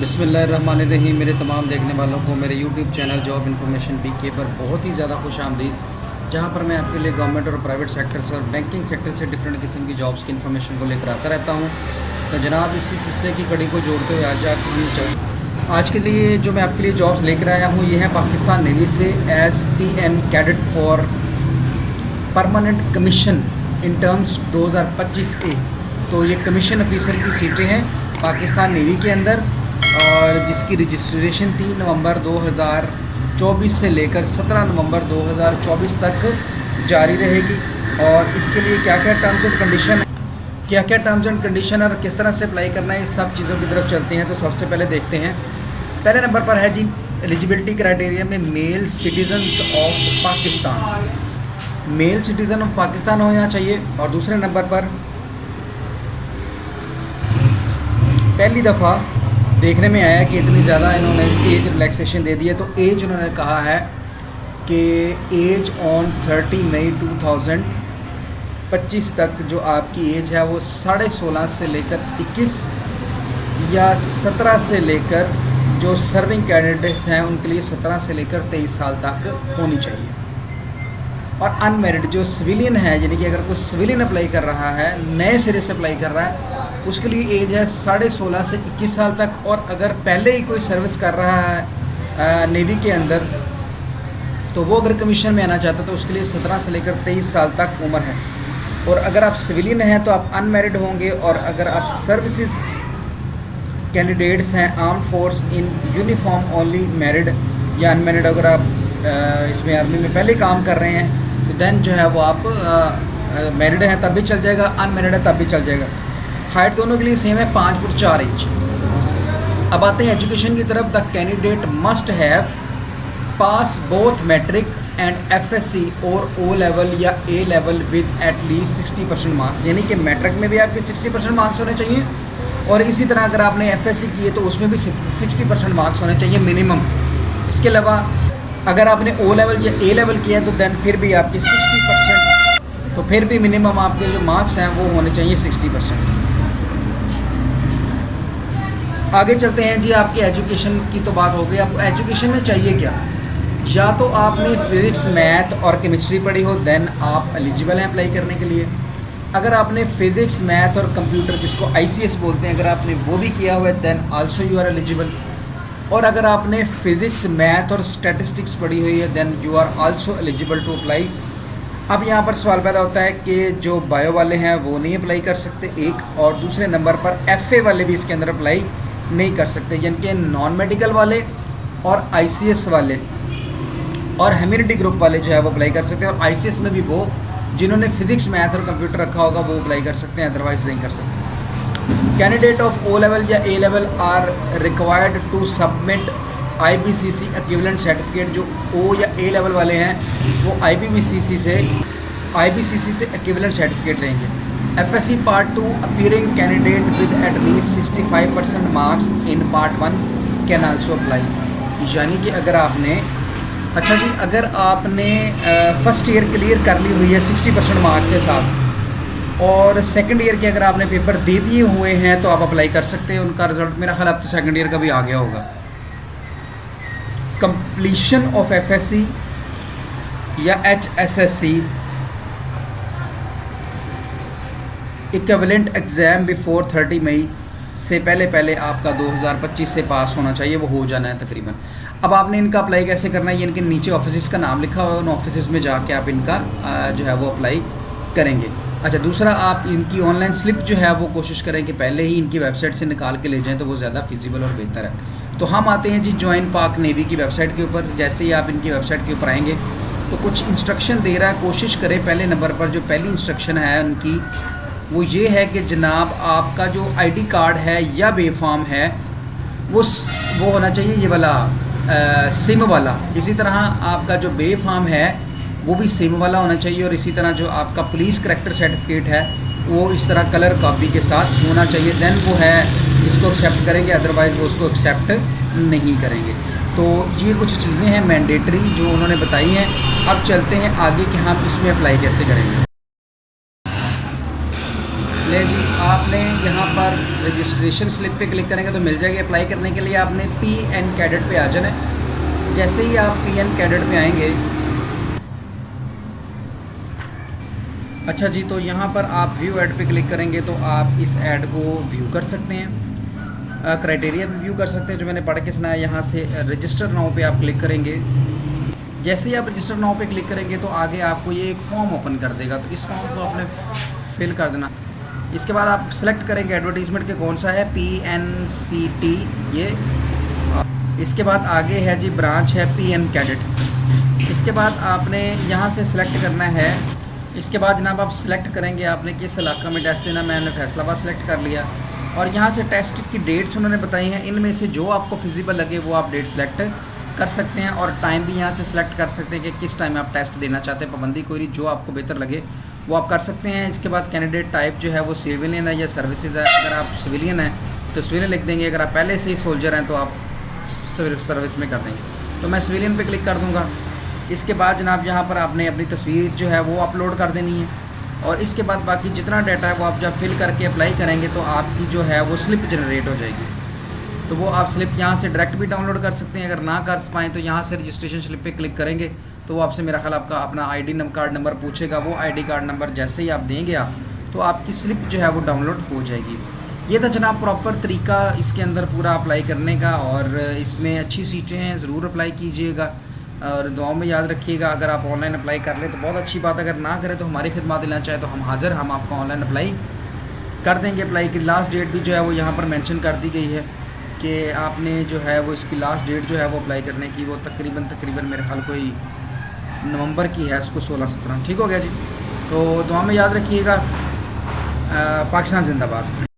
बिस्मिल्लाहिर्रहमानिर्रहीम। मेरे तमाम देखने वालों को मेरे YouTube channel job information BK पर बहुत ही ज़्यादा खुश आमदीद, जहाँ पर मैं आपके लिए गवर्नमेंट और प्राइवेट सेक्टर से और बैंकिंग सेक्टर से डिफरेंट किस्म की जॉब्स की इन्फॉर्मेशन को लेकर आता रहता हूँ। तो जनाब, इसी सिलसिले की कड़ी को जोड़ते हुए आज के लिए जो मैं आपके लिए जॉब्स लेकर आया हूँ, ये है पाकिस्तान नेवी से SPM cadet for permanent commission in terms 2025A। तो ये कमीशन ऑफिसर की सीटें हैं पाकिस्तान नेवी के अंदर, और जिसकी रजिस्ट्रेशन 3 नवंबर 2024 से लेकर 17 नवंबर 2024 तक जारी रहेगी। और इसके लिए क्या क्या टर्म्स एंड कंडीशन और किस तरह से अप्लाई करना है, इस सब चीज़ों की तरफ चलते हैं। तो सबसे पहले देखते हैं, पहले नंबर पर है जी एलिजिबिलिटी क्राइटेरिया में male citizens of Pakistan, male citizen of Pakistan होना चाहिए। और दूसरे नंबर पर पहली दफ़ा देखने में आया कि इतनी ज़्यादा इन्होंने एज रिलैक्सेशन दे दी है, तो एज उन्होंने कहा है कि एज ऑन 30 मई 2025 तक जो आपकी एज है वो 16.5 से लेकर 21 या 17 से लेकर जो सर्विंग कैंडिडेट्स हैं उनके लिए 17 से लेकर 23 साल तक होनी चाहिए। और अनमेरिड जो सिविलियन है, यानी कि अगर कोई सिविलियन अप्लाई कर रहा है, नए सिरे से अप्लाई कर रहा है, उसके लिए एज है 16.5 से 21 साल तक। और अगर पहले ही कोई सर्विस कर रहा है नेवी के अंदर, तो वो अगर कमीशन में आना चाहता है तो उसके लिए 17 से लेकर 23 साल तक उम्र है। और अगर आप सिविलियन हैं तो आप अनमेरिड होंगे। और अगर आप सर्विसेज कैंडिडेट्स हैं arm force in uniform only married या अनमेरिड, अगर आप इसमें आर्मी में पहले काम कर रहे हैं तो देन जो है वो आप मैरिड हैं तब भी चल जाएगा, अनमेरिड है तब भी चल जाएगा। हाइट दोनों के लिए सेम है, 5 फुट 4 इंच। अब आते हैं एजुकेशन की तरफ। The candidate must have pass both matric and FSC और O लेवल या A level with at least 60% marks, यानी कि मैट्रिक में भी आपके 60% मार्क्स होने चाहिए, और इसी तरह अगर आपने FSC की है तो उसमें भी 60% मार्क्स होने चाहिए मिनिमम। इसके अलावा अगर आपने O लेवल या A लेवल किया है तो देन फिर भी आपके 60%, तो फिर भी मिनिमम आपके जो मार्क्स हैं वो होने चाहिए 60%। आगे चलते हैं जी, आपकी एजुकेशन की तो बात हो गई। आपको एजुकेशन में चाहिए क्या? या तो आपने फिज़िक्स, मैथ और केमिस्ट्री पढ़ी हो, देन आप एलिजिबल हैं अप्लाई करने के लिए। अगर आपने फिज़िक्स, मैथ और कंप्यूटर, जिसको ICS बोलते हैं, अगर आपने वो भी किया हुआ है then also you are eligible. और अगर आपने फिज़िक्स, मैथ और स्टैटिस्टिक्स पढ़ी हुई है then you are also eligible to apply. अब यहाँ पर सवाल पैदा होता है कि जो बायो वाले हैं वो नहीं अप्लाई कर सकते, एक, और दूसरे नंबर पर FA वाले भी इसके अंदर अप्लाई नहीं कर सकते, यानी कि नॉन मेडिकल वाले और ICS वाले और ह्यूमैनिटी ग्रुप वाले जो है वो अप्लाई कर सकते हैं। और ICS में भी वो जिन्होंने फिजिक्स, मैथ और कंप्यूटर रखा होगा वो अप्लाई कर सकते हैं, अदरवाइज नहीं कर सकते। कैंडिडेट ऑफ O लेवल या A level are required to submit IBCC equivalent certificate. जो O या A लेवल वाले हैं वो IBCC से इक्विवेलेंट सर्टिफिकेट लेंगे। FSC part 2 appearing candidate with at least 65% marks in part 1 can also apply. यानी कि अगर आपने अगर आपने फर्स्ट ईयर क्लियर कर ली हुई है 60% मार्क्स के साथ, और सेकंड ईयर के अगर आपने पेपर दे दिए हुए हैं तो आप अप्लाई कर सकते हैं। उनका रिजल्ट मेरा ख्याल अब तो सेकंड ईयर का भी आ गया होगा। कंप्लीशन ऑफ FSC या HSSC इक्विवेलेंट एग्ज़ाम बिफोर 30 मई से पहले आपका 2025 से पास होना चाहिए, वो हो जाना है तकरीबन। अब आपने इनका अप्लाई कैसे करना है, ये इनके नीचे ऑफिस का नाम लिखा हुआ है, उन ऑफिस में जाके आप इनका जो है वो अप्लाई करेंगे। अच्छा, दूसरा, आप इनकी ऑनलाइन स्लिप जो है वो कोशिश करें कि पहले ही इनकी वेबसाइट से निकाल के ले जाएँ, तो वो ज़्यादा फिजिबल और बेहतर है। तो हम आते हैं जी जॉइन पाक नेवी की वेबसाइट के ऊपर। जैसे ही आप इनकी वेबसाइट के ऊपर आएंगे तो कुछ इंस्ट्रक्शन दे रहा है, कोशिश करें पहले नंबर पर जो पहली इंस्ट्रक्शन है उनकी वो ये है कि जनाब आपका जो ID कार्ड है या बेफाम है वो होना चाहिए ये वाला सिम वाला। इसी तरह आपका जो बेफाम है वो भी सिम वाला होना चाहिए। और इसी तरह जो आपका पुलिस करैक्टर सर्टिफिकेट है वो इस तरह कलर कॉपी के साथ होना चाहिए, देन वो है इसको एक्सेप्ट करेंगे, अदरवाइज़ वो उसको एक्सेप्ट नहीं करेंगे। तो ये कुछ चीज़ें हैं मैंडेटरी जो उन्होंने बताई हैं। अब चलते हैं आगे कि हम इसमें अप्लाई कैसे करेंगे। ले जी, आप आपने यहाँ पर रजिस्ट्रेशन स्लिप पे क्लिक करेंगे तो मिल जाएगी। अप्लाई करने के लिए आपने PN कैडेट पे आ जाना है। जैसे ही आप PN कैडेट पे आएंगे, अच्छा जी, तो यहाँ पर आप व्यू ऐड पे क्लिक करेंगे तो आप इस ऐड को व्यू कर सकते हैं, क्राइटेरिया भी व्यू कर सकते हैं जो मैंने पढ़ के सुनाया। यहाँ से रजिस्टर नाउ पे आप क्लिक करेंगे। जैसे ही आप रजिस्टर नाउ पे क्लिक करेंगे तो आगे आपको ये एक फॉर्म ओपन कर देगा, तो इस फॉर्म को आपने फिल कर देना। इसके बाद आप सेलेक्ट करेंगे एडवर्टीज़मेंट के कौन सा है, PNCT ये। इसके बाद आगे है जी ब्रांच है PN कैडेट। इसके बाद आपने यहाँ से सिलेक्ट करना है। इसके बाद जनाब आप सिलेक्ट करेंगे आपने किस इलाका में टेस्ट देना। मैंने फैसलाबाद सेलेक्ट कर लिया और यहाँ से टेस्ट की डेट्स उन्होंने बताई हैं। इनमें से जो आपको फिजिबल लगे वो आप डेट सेलेक्ट कर सकते हैं और टाइम भी यहाँ से सिलेक्ट कर सकते हैं कि किस टाइम आप टेस्ट देना चाहते हैं। पाबंदी कोई नहीं, जो आपको बेहतर लगे वो आप कर सकते हैं। इसके बाद कैंडिडेट टाइप जो है वो सिविलियन है या सर्विसेज है। अगर आप सिविलियन हैं तो सिविलियन लिख देंगे, अगर आप पहले से ही सोल्जर हैं तो आप सर्विस में कर देंगे। तो मैं सिविलियन पे क्लिक कर दूंगा। इसके बाद जनाब यहाँ पर आपने अपनी तस्वीर जो है वो अपलोड कर देनी है और इसके बाद बाकी जितना डाटा है वो आप जब फिल करके अप्लाई करेंगे तो आपकी जो है वो स्लिप जनरेट हो जाएगी। तो वो आप स्लिप यहाँ से डायरेक्ट भी डाउनलोड कर सकते हैं। अगर ना कर पाएँ तो यहाँ से रजिस्ट्रेशन स्लिप पे क्लिक करेंगे तो वो आपसे मेरा ख्याल आपका अपना ID कार्ड नंबर पूछेगा। वो ID कार्ड नंबर जैसे ही आप देंगे आप तो आपकी स्लिप जो है वो डाउनलोड हो जाएगी। ये था जनाब प्रॉपर तरीका इसके अंदर पूरा अप्लाई करने का और इसमें अच्छी सीटें हैं, ज़रूर अप्लाई कीजिएगा और दुआओं में याद रखिएगा। अगर आप ऑनलाइन अप्लाई कर लें तो बहुत अच्छी बात, अगर ना करें तो हमारी खिदमत लेना चाहे तो हम हाज़िर, हम आपको ऑनलाइन अप्लाई कर देंगे। अप्लाई की लास्ट डेट भी जो है वो यहाँ पर मेंशन कर दी गई है कि आपने जो है वो इसकी लास्ट डेट जो है वो अप्लाई करने की वो तकरीबन मेरे ख्याल कोई नवंबर की है, इसको 16-17 ठीक हो गया जी। तो दुआ में याद रखिएगा। पाकिस्तान जिंदाबाद।